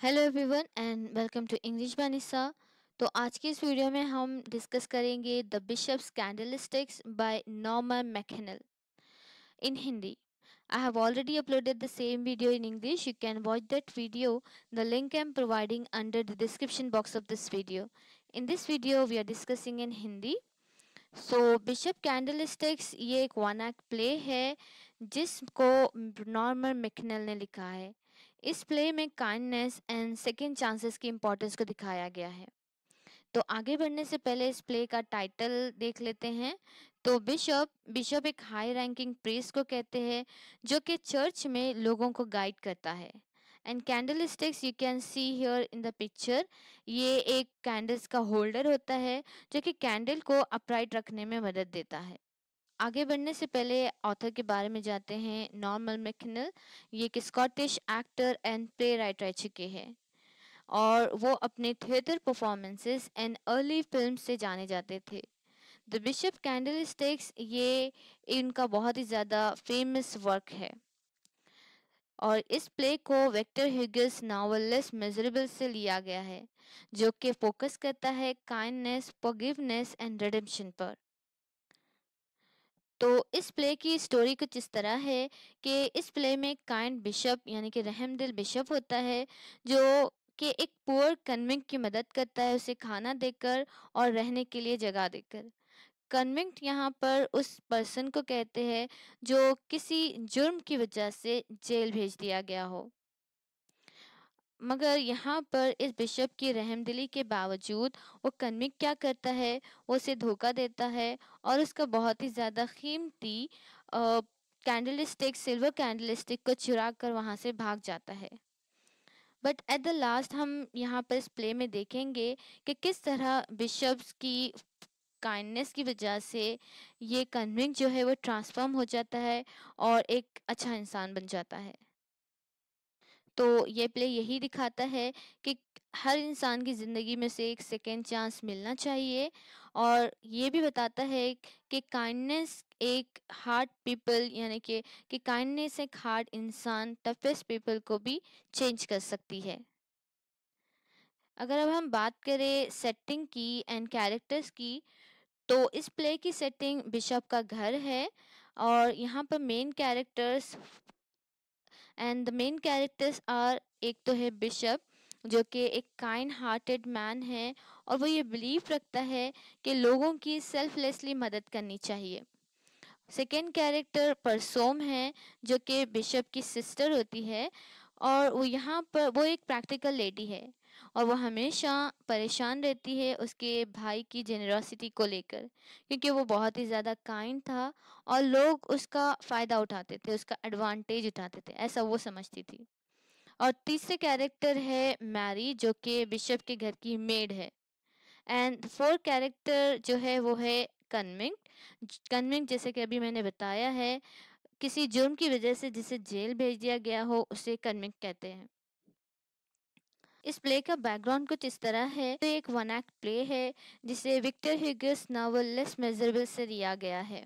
Hello everyone and welcome to English by Nisha. तो आज की इस वीडियो में हम डिस्कस करेंगे the bishop's candlesticks by Norman McKinnel in Hindi. I have already uploaded the same video in English. You can watch that video. The link I am providing under the description box of this video. In this video, we are discussing in Hindi. So bishop candlesticks ये एक one act play है जिसको Norman मैकेनेल ने लिखा है। इस play में kindness and second chances की इम्पोर्टेंस को दिखाया गया है। तो आगे बढ़ने से पहले इस प्ले का टाइटल देख लेते हैं। तो बिशप बिशप एक हाई रैंकिंग प्रीस्ट को कहते हैं जो कि चर्च में लोगों को गाइड करता है। And candlesticks you can see here in the picture, ये एक कैंडल्स का होल्डर होता है जो कि कैंडल को अपराइट रखने में मदद देता है। आगे बढ़ने से पहले ऑथर के बारे में जाते हैं। नॉर्मन मैकेनेल ये एक Scottish actor and play right रह चुके हैं और वो अपने theatre performances and early film से जाने जाते थे। द बिशप कैंडलस्टिक्स ये इनका बहुत ही ज़्यादा फेमस वर्क है और इस प्ले को विक्टर ह्यूगोस नॉवेल लेस मिजरेबल से लिया गया है जो कि फोकस करता है काइंडनेस, फॉरगिवनेस एंड रिडेम्पशन पर। तो इस प्ले की स्टोरी कुछ इस तरह है कि इस प्ले में काइंड बिशप यानी कि रहमदिल बिशप होता है जो कि एक पुअर कन्विक्ट की मदद करता है, उसे खाना देकर और रहने के लिए जगह देकर। कन्विक्ट यहाँ पर उस पर्सन को कहते हैं जो किसी जुर्म की वजह से जेल भेज दिया गया हो। मगर यहाँ पर इस बिशप की रहमदिली के बावजूद वो कन्विक्ट क्या करता है, वो उसे धोखा देता है और उसका बहुत ही ज़्यादा कीमती कैंडलस्टिक, सिल्वर कैंडलस्टिक को चुरा कर वहाँ से भाग जाता है। बट एट द लास्ट हम यहाँ पर इस प्ले में देखेंगे कि किस तरह बिशप्स की काइंडनेस की वजह से ये कन्विक्ट जो है वो ट्रांसफॉर्म हो जाता है और एक अच्छा इंसान बन जाता है। तो ये प्ले यही दिखाता है कि हर इंसान की ज़िंदगी में से एक सेकेंड चांस मिलना चाहिए और ये भी बताता है कि काइंडनेस एक हार्ड पीपल यानी कि काइंडनेस एक हार्ड इंसान, टफेस्ट पीपल को भी चेंज कर सकती है। अगर अब हम बात करें सेटिंग की एंड कैरेक्टर्स की, तो इस प्ले की सेटिंग बिशप का घर है और यहाँ पर मेन कैरेक्टर्स आर, एक तो है बिशप जो कि एक काइंड हार्टेड मैन है और वो ये बिलीव रखता है कि लोगों की सेल्फलेसली मदद करनी चाहिए। सेकेंड कैरेक्टर परसोम है जो कि बिशप की सिस्टर होती है और वो यहाँ पर वो एक प्रैक्टिकल लेडी है और वो हमेशा परेशान रहती है उसके भाई की जेनरॉसिटी को लेकर, क्योंकि वो बहुत ही ज़्यादा काइंड था और लोग उसका फ़ायदा उठाते थे, उसका एडवांटेज उठाते थे, ऐसा वो समझती थी। और तीसरे कैरेक्टर है मैरी जो कि बिशप के घर की मेड है। एंड फोर्थ कैरेक्टर जो है वो है कन्विक्ट। कन्विक्ट जैसे कि अभी मैंने बताया है, किसी जुर्म की वजह से जिसे जेल भेज दिया गया हो उसे कन्विक्ट कहते हैं। इस प्ले का बैकग्राउंड कुछ इस तरह है। तो एक वन एक्ट प्ले है जिसे विक्टर ह्यूगोस नॉवेल लेस मेजरेबल से लिया गया है।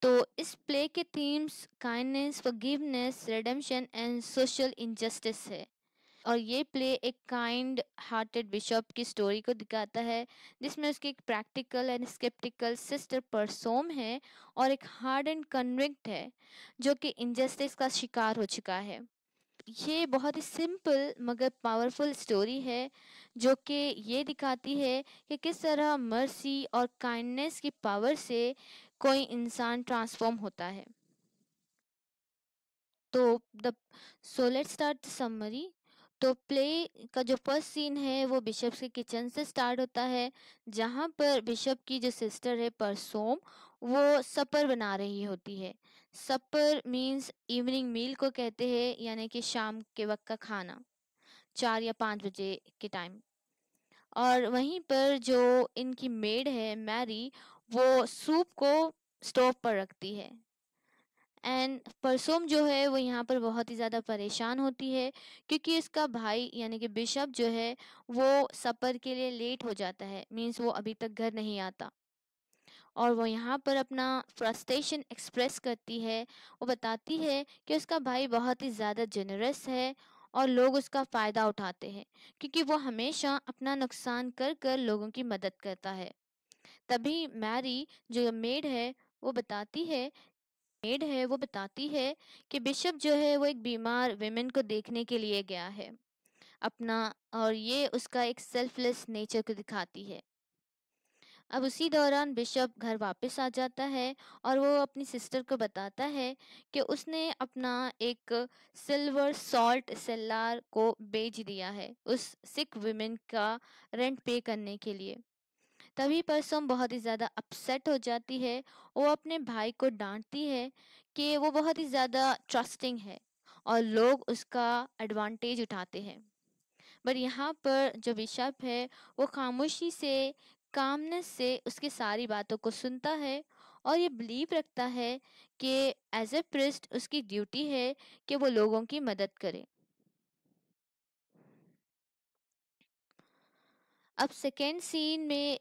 तो इस प्ले के themes kindness, forgiveness, redemption and social injustice है और ये प्ले एक काइंड हार्टेड बिशप की स्टोरी को दिखाता है जिसमें उसकी एक प्रैक्टिकल एंड स्केप्टिकल सिस्टर परसोम है और एक हार्ड एंड कन्विक्ट है जो कि इनजस्टिस का शिकार हो चुका है। ये बहुत ही सिंपल मगर पावरफुल स्टोरी है जो कि ये दिखाती है कि किस तरह मर्सी और काइंडनेस की पावर से कोई इंसान ट्रांसफॉर्म होता है। तो the so let's start the summary. तो प्ले का जो फर्स्ट सीन है वो बिशप के किचन से स्टार्ट होता है जहाँ पर बिशप की जो सिस्टर है परसोम वो सपर बना रही होती है। सपर मीन्स इवनिंग मील को कहते हैं, यानी कि शाम के वक्त का खाना, 4 या 5 बजे के टाइम। और वहीं पर जो इनकी मेड है मैरी, वो सूप को स्टोव पर रखती है। एंड परसोम जो है वो यहाँ पर बहुत ही ज़्यादा परेशान होती है क्योंकि उसका भाई यानी कि बिशप जो है वो सफ़र के लिए लेट हो जाता है, मीन्स वो अभी तक घर नहीं आता। और वो यहाँ पर अपना फ्रस्ट्रेशन एक्सप्रेस करती है। वो बताती है कि उसका भाई बहुत ही ज़्यादा जेनरस है और लोग उसका फ़ायदा उठाते हैं, क्योंकि वो हमेशा अपना नुकसान कर कर लोगों की मदद करता है। तभी मैरी जो मेड है वो बताती है कि बिशप जो है वो एक बीमार विमेन को देखने के लिए गया है अपना, और ये उसका एक सेल्फलेस नेचर को दिखाती है। अब उसी दौरान बिशप घर वापस आ जाता है और वो अपनी सिस्टर को बताता है कि उसने अपना एक सिल्वर सॉल्ट सेल्लार को बेच दिया है उस सिक विमेन का रेंट पे करने के लिए। तभी परसों बहुत ही ज़्यादा अपसेट हो जाती है। वो अपने भाई को डांटती है कि वो बहुत ही ज़्यादा ट्रस्टिंग है और लोग उसका एडवांटेज उठाते हैं। पर यहाँ पर जो बिशप है वो खामोशी से, कामनेस से उसकी सारी बातों को सुनता है और ये बिलीव रखता है कि एज ए प्रिस्ट उसकी ड्यूटी है कि वो लोगों की मदद करे। अब सेकेंड सीन में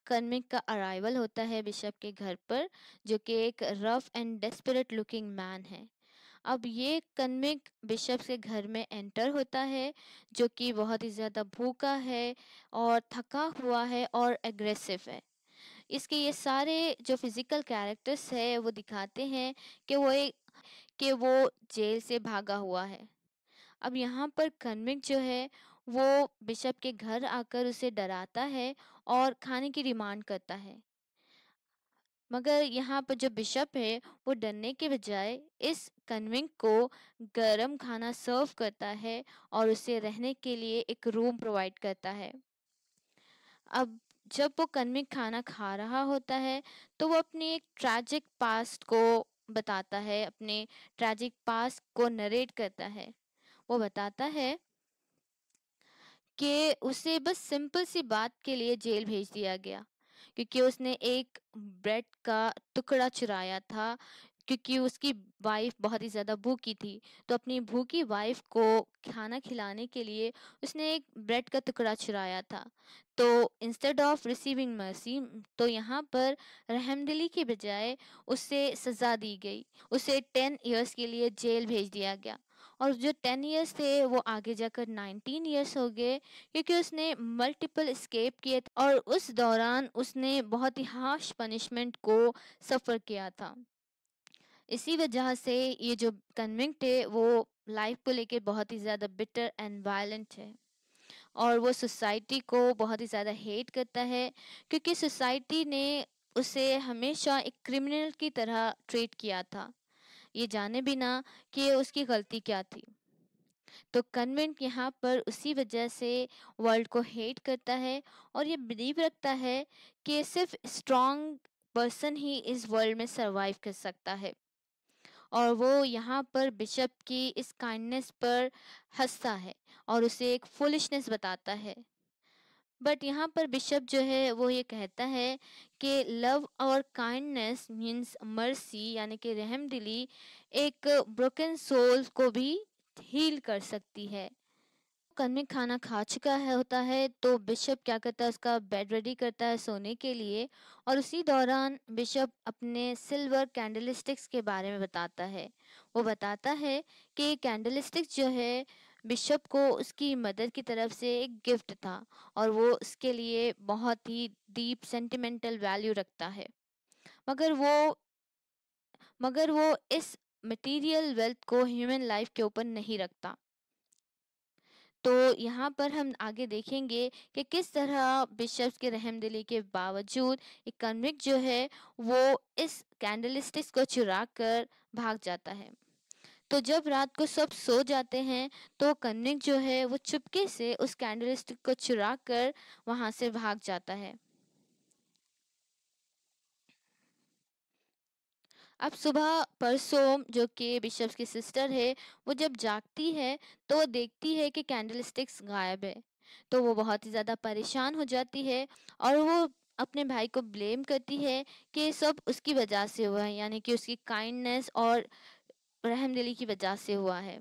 कन्विक का अराइवल होता है बिशप के घर पर, जो कि एक rough and desperate looking man है। अब ये कन्विक बिशप के घर में एंटर होता है, जो कि बहुत ही ज़्यादा भूखा है और थका हुआ है और एग्रेसिव है। इसके ये सारे जो फिजिकल कैरेक्टर्स है वो दिखाते हैं कि वो जेल से भागा हुआ है। अब यहाँ पर कन्विक जो है वो बिशप के घर आकर उसे डराता है और खाने की डिमांड करता है। मगर यहाँ पर जो बिशप है वो डरने के बजाय इस कन्विक को गरम खाना सर्व करता है और उसे रहने के लिए एक रूम प्रोवाइड करता है। अब जब वो कन्विक खाना खा रहा होता है तो वो अपनी एक ट्रैजिक पास्ट को बताता है, अपने ट्रैजिक पास्ट को नरेट करता है। वो बताता है कि उसे बस सिंपल सी बात के लिए जेल भेज दिया गया, क्योंकि उसने एक ब्रेड का टुकड़ा चुराया था, क्योंकि उसकी वाइफ बहुत ही ज़्यादा भूखी थी। तो अपनी भूखी वाइफ को खाना खिलाने के लिए उसने एक ब्रेड का टुकड़ा चुराया था। तो इंस्टेड ऑफ रिसीविंग मर्सी, तो यहाँ पर रहमदिली के बजाय उसे सज़ा दी गई। उसे 10 इयर्स के लिए जेल भेज दिया गया और जो 10 इयर्स थे वो आगे जाकर 19 इयर्स हो गए, क्योंकि उसने मल्टीपल स्केप किए और उस दौरान उसने बहुत ही हार्श पनिशमेंट को सफ़र किया था। इसी वजह से ये जो कन्विक्ट है वो लाइफ को लेके बहुत ही ज़्यादा बिटर एंड वायलेंट है और वो सोसाइटी को बहुत ही ज़्यादा हेट करता है, क्योंकि सोसाइटी ने उसे हमेशा एक क्रिमिनल की तरह ट्रीट किया था, ये जाने बिना कि उसकी गलती क्या थी। तो कन्वेंट यहाँ पर उसी वजह से वर्ल्ड को हेट करता है और ये बिलीव रखता है कि सिर्फ स्ट्रॉन्ग पर्सन ही इस वर्ल्ड में सरवाइव कर सकता है। और वो यहाँ पर बिशप की इस काइंडनेस पर हंसता है और उसे एक फुलिशनेस बताता है। बट यहाँ पर बिशप जो है वो ये कहता है कि लव और काइंडनेस मीन्स मर्सी, यानी कि रहमदिली एक ब्रोकन सोल को भी हील कर सकती है। कन्विक खाना खा चुका है होता है तो बिशप क्या करता है, उसका बेड रेडी करता है सोने के लिए, और उसी दौरान बिशप अपने सिल्वर कैंडलस्टिक्स के बारे में बताता है। वो बताता है कि कैंडलस्टिक्स जो है बिशप को उसकी मदर की तरफ से एक गिफ्ट था और वो उसके लिए बहुत ही डीप सेंटिमेंटल वैल्यू रखता है। मगर वो मगर वो इस मटेरियल वेल्थ को ह्यूमन लाइफ के ऊपर नहीं रखता। तो यहाँ पर हम आगे देखेंगे कि किस तरह बिशप्स के रहमदिली के बावजूद एक कन्विक्ट जो है वो इस कैंडलस्टिक्स को चुरा कर भाग जाता है। तो जब रात को सब सो जाते हैं तो कन्विक्ट जो है वो चुपके से उस कैंडलस्टिक को चुरा कर वहां से भाग जाता है। अब सुबह परसों जो कि बिशप्स की सिस्टर है वो जब जागती है तो वो देखती है कि कैंडल स्टिक्स गायब है। तो वो बहुत ही ज़्यादा परेशान हो जाती है और वो अपने भाई को ब्लेम करती है कि सब उसकी वजह से हुआ है, यानी कि उसकी काइंडनेस और रहमदिली की वजह से हुआ है।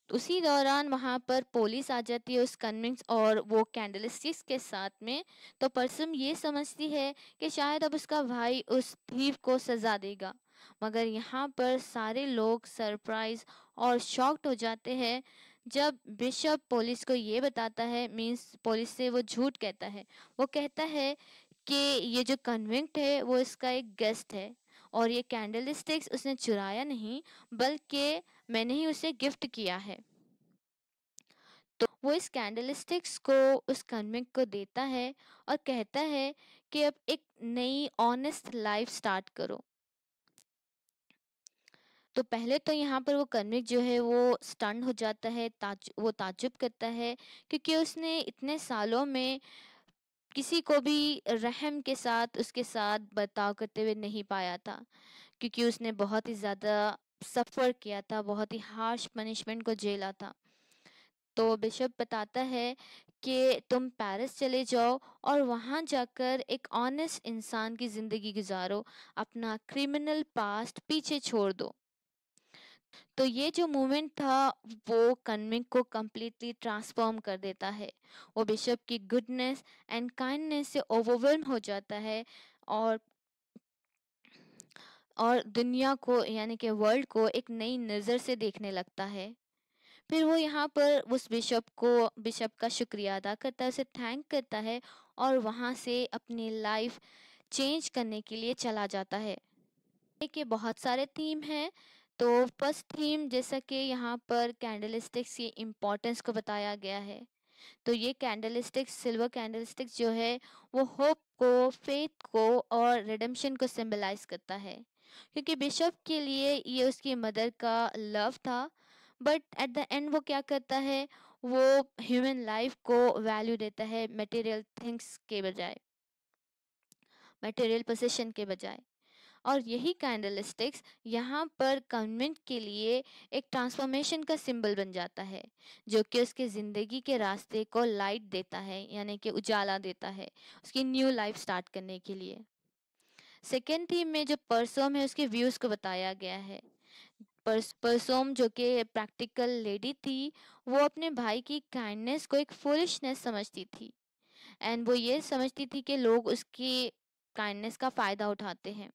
उसी दौरान वहां पर पुलिस आ जाती है उस कन्विंस और वो कैंडलस्टिक्स के साथ में। तो परसम ये समझती है कि शायद अब उसका भाई उस थीव को सजा देगा, मगर यहाँ पर सारे लोग सरप्राइज और शॉक्ड हो जाते हैं जब बिशप पुलिस को ये बताता है, मीन्स पुलिस से वो झूठ कहता है। वो कहता है कि ये जो कन्विक्ट है वो इसका एक गेस्ट है और ये कैंडल स्टिक्स उसने चुराया नहीं, बल्कि मैंने ही उसे गिफ्ट किया है। तो वो इस कैंडल स्टिक्स को उस कन्विक्ट को देता है और कहता है कि अब एक नई ऑनेस्ट लाइफ स्टार्ट करो। तो पहले तो यहाँ पर वो कन्विक्ट जो है वो स्टन हो जाता है, वो ताज्जुब करता है, क्योंकि उसने इतने सालों में किसी को भी रहम के साथ उसके साथ बर्ताव करते हुए नहीं पाया था, क्योंकि उसने बहुत ही ज़्यादा सफ़र किया था, बहुत ही हार्श पनिशमेंट को झेला था। तो बिशप बताता है कि तुम पेरिस चले जाओ और वहाँ जाकर एक ऑनेस्ट इंसान की ज़िंदगी गुजारो, अपना क्रिमिनल पास्ट पीछे छोड़ दो। तो ये जो मूवमेंट था वो कन्विक्ट को कम्प्लीटली ट्रांसफॉर्म कर देता है। वो बिशप की गुडनेस एंड काइंडनेस से ओवरवेल्म हो जाता है और दुनिया को यानी कि वर्ल्ड को एक नई नज़र से देखने लगता है। फिर वो यहाँ पर उस बिशप का शुक्रिया अदा करता है, उसे थैंक करता है और वहाँ से अपनी लाइफ चेंज करने के लिए चला जाता है। के बहुत सारे थीम हैं। तो फर्स्ट थीम जैसा कि यहाँ पर कैंडलस्टिक्स की इम्पोर्टेंस को बताया गया है। तो ये कैंडलस्टिक्स, सिल्वर कैंडलस्टिक्स जो है वो होप को, फेथ को और रिडेम्पशन को सिंबलाइज करता है, क्योंकि बिशप के लिए ये उसकी मदर का लव था। बट एट द एंड वो क्या करता है, वो ह्यूमन लाइफ को वैल्यू देता है मटेरियल थिंग्स के बजाय, मटेरियल पोजीशन के बजाय। और यही कैंडलस्टिक्स यहाँ पर कन्वेंट के लिए एक ट्रांसफॉर्मेशन का सिंबल बन जाता है, जो कि उसके ज़िंदगी के रास्ते को लाइट देता है, यानी कि उजाला देता है उसकी न्यू लाइफ स्टार्ट करने के लिए। सेकेंड थीम में जो परसोम है उसके व्यूज़ को बताया गया है। परसोम जो कि प्रैक्टिकल लेडी थी, वो अपने भाई की काइंडनेस को एक फुलिशनेस समझती थी एंड वो ये समझती थी कि लोग उसकी काइंडनेस का फ़ायदा उठाते हैं।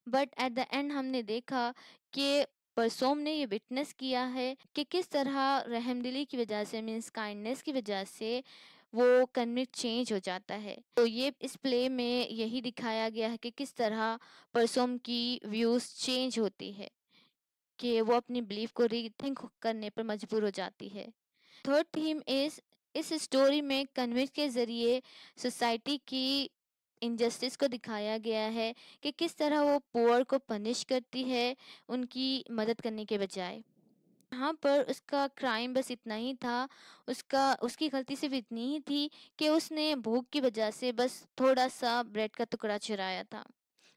बट एट द एंड हमने देखा कि परसोम ने ये विटनेस किया है कि किस तरह रहमदिली की वजह से, मीन्स काइंडनेस की वजह से वो कन्विक्ट चेंज हो जाता है। तो ये इस प्ले में यही दिखाया गया है कि किस तरह परसोम की व्यूज़ चेंज होती है, कि वो अपनी बिलीफ को रीथिंक करने पर मजबूर हो जाती है। थर्ड थीम इस स्टोरी में कन्विक्ट के ज़रिए सोसाइटी की इनजस्टिस को दिखाया गया है कि किस तरह वो पुअर को पनिश करती है उनकी मदद करने के बजाय। यहाँ पर उसका क्राइम बस इतना ही था, उसकी गलती सिर्फ इतनी ही थी कि उसने भूख की वजह से बस थोड़ा सा ब्रेड का टुकड़ा चुराया था,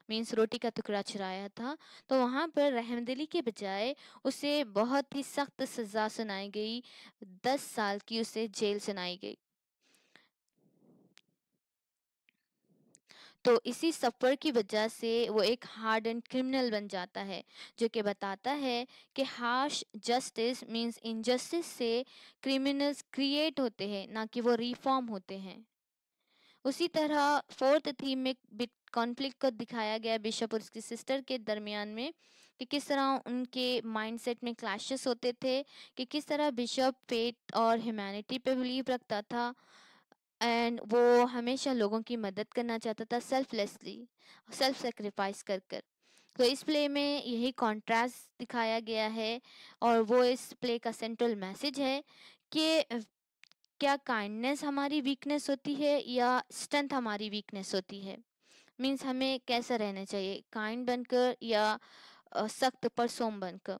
मीन्स रोटी का टुकड़ा चुराया था। तो वहाँ पर रहमदिली के बजाय उसे बहुत ही सख्त सज़ा सुनाई गई, 10 साल की उसे जेल सुनाई गई। तो इसी सफ़र की वजह से वो एक हार्ड एंड क्रिमिनल बन जाता है, जो कि बताता है कि हार्श जस्टिस मीन्स इनजस्टिस से क्रिमिनल्स क्रिएट होते हैं, ना कि वो रिफॉर्म होते हैं। उसी तरह फोर्थ थीम में कॉन्फ्लिक्ट को दिखाया गया बिशप और उसकी सिस्टर के दरमियान में, कि किस तरह उनके माइंडसेट में क्लैशेस होते थे, कि किस तरह बिशप फेथ और ह्यूमैनिटी पे बिलीव रखता था एंड वो हमेशा लोगों की मदद करना चाहता था सेल्फलेसली, सेल्फ सेक्रीफाइस कर कर। तो इस प्ले में यही कॉन्ट्रास्ट दिखाया गया है और वो इस प्ले का सेंट्रल मैसेज है कि क्या काइंडनेस हमारी वीकनेस होती है या स्ट्रेंथ हमारी वीकनेस होती है। मीन्स हमें कैसा रहना चाहिए, काइंड बनकर या सख्त पर सोम बनकर।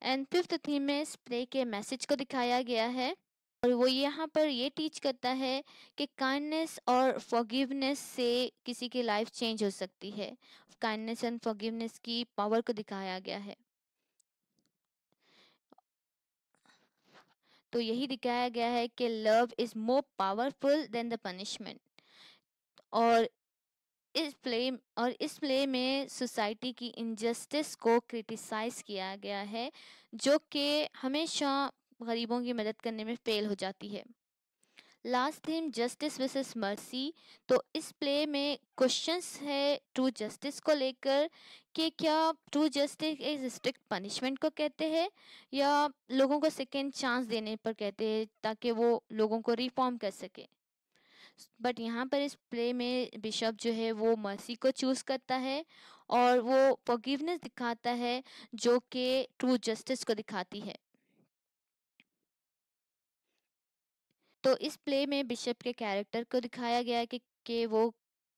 एंड फिफ्थ थीम में इस प्ले के मैसेज को दिखाया गया है और वो यहाँ पर ये टीच करता है कि काइंडनेस और फॉरगिवनेस से किसी की लाइफ चेंज हो सकती है। काइंडनेस एंड फॉरगिवनेस की पावर को दिखाया गया है। तो यही दिखाया गया है कि love is more powerful than the punishment. और इस प्ले में सोसाइटी की इनजस्टिस को क्रिटिसाइज किया गया है, जो कि हमेशा गरीबों की मदद करने में फेल हो जाती है। Last theme justice versus mercy. तो इस प्ले में क्वेश्चंस है ट्रू जस्टिस को लेकर कि क्या ट्रू जस्टिस एक स्ट्रिक्ट पनिशमेंट को कहते हैं या लोगों को सेकेंड चांस देने पर कहते हैं ताकि वो लोगों को रिफॉर्म कर सके। बट यहाँ पर इस प्ले में बिशप जो है वो मर्सी को चूज करता है और वो फॉरगिवनेस दिखाता है जो कि ट्रू जस्टिस को दिखाती है। तो इस प्ले में बिशप के कैरेक्टर को दिखाया गया है कि वो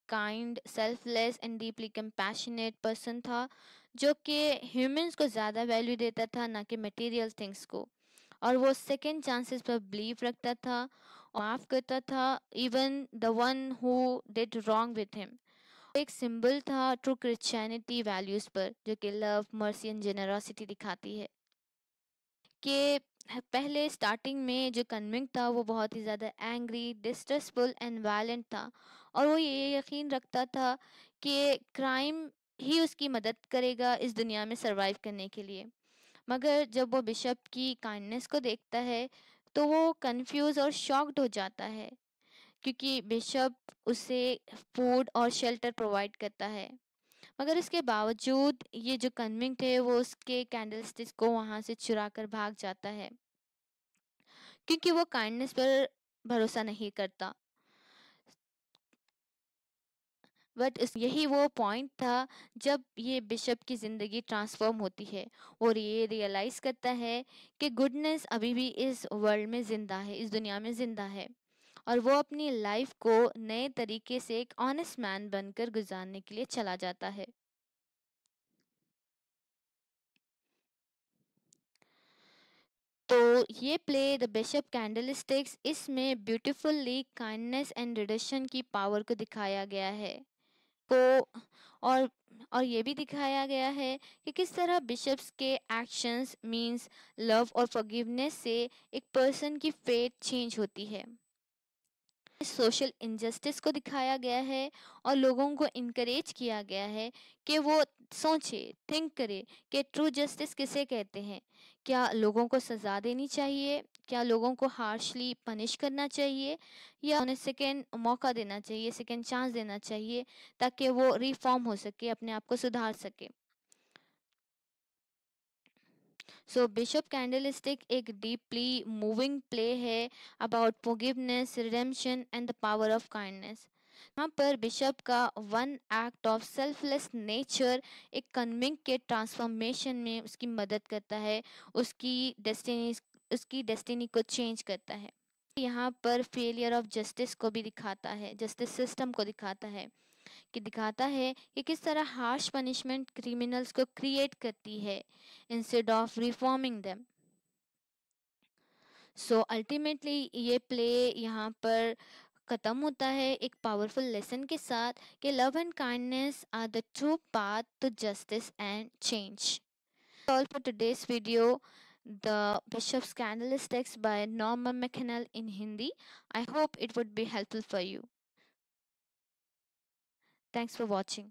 kind selfless and deeply compassionate person था जो कि ह्यूमंस को ज़्यादा वैल्यू देता था ना कि मटेरियल थिंग्स को। और वो सेकेंड चांसेस पर बिलीव रखता था और माफ करता था even the one who did wrong with him. एक सिंबल था ट्रू क्रिश्चियनिटी वैल्यूज पर जो कि लव मर्सी एंड जेनरोसिटी दिखाती है। कि पहले स्टार्टिंग में जो कन्विंग था वो बहुत ही ज़्यादा एंग्री डिस्ट्रेसफुल एंड वायलेंट था और वो ये यकीन रखता था कि क्राइम ही उसकी मदद करेगा इस दुनिया में सरवाइव करने के लिए। मगर जब वो बिशप की काइंडनेस को देखता है तो वो कंफ्यूज और शॉक्ड हो जाता है क्योंकि बिशप उसे फूड और शेल्टर प्रोवाइड करता है। मगर इसके बावजूद ये जो कन्विंग थे वो उसके कैंडलस्टिक को वहां से चुरा कर भाग जाता है क्योंकि वो काइंडनेस पर भरोसा नहीं करता। बट इस यही वो पॉइंट था जब ये बिशप की ज़िंदगी ट्रांसफॉर्म होती है और ये रियलाइज़ करता है कि गुडनेस अभी भी इस वर्ल्ड में ज़िंदा है, इस दुनिया में ज़िंदा है। और वो अपनी लाइफ को नए तरीके से एक ऑनेस्ट मैन बनकर गुजारने के लिए चला जाता है। तो ये प्ले द बिशप कैंडलस्टिक्स इसमें ब्यूटीफुल्ली काइंडनेस एंड रिडक्शन की पावर को दिखाया गया है। को और और ये भी दिखाया गया है कि किस तरह बिशप्स के एक्शंस मींस लव और फॉरगिवनेस से एक पर्सन की फेट चेंज होती है। सोशल इनजस्टिस को दिखाया गया है और लोगों को इनकरेज किया गया है कि वो सोचे थिंक करे कि ट्रू जस्टिस किसे कहते हैं। क्या लोगों को सज़ा देनी चाहिए, क्या लोगों को हार्शली पनिश करना चाहिए या उन्हें सेकेंड मौका देना चाहिए, सेकेंड चांस देना चाहिए ताकि वो रिफॉर्म हो सके, अपने आप को सुधार सके। सो बिशप कैंडलस्टिक एक डीपली मूविंग प्ले है about forgiveness redemption and the power of kindness. यहाँ पर बिशप का one act of selfless nature एक कन्विंग के ट्रांसफॉर्मेशन में उसकी मदद करता है, उसकी डेस्टिनी को चेंज करता है। यहाँ पर फेलियर ऑफ जस्टिस को भी दिखाता है, जस्टिस सिस्टम को दिखाता है कि किस तरह हार्श पनिशमेंट क्रिमिनल्स को क्रिएट करती है instead of reforming them. So ultimately ये प्ले यहाँ पर खत्म होता है एक पावरफुल लेसन के साथ कि love and kindness are the true path to justice and change. All for today's video, The Bishop's Scandalous text by Norma McKennell in Hindi. I hope it would be helpful for you. Thanks for watching.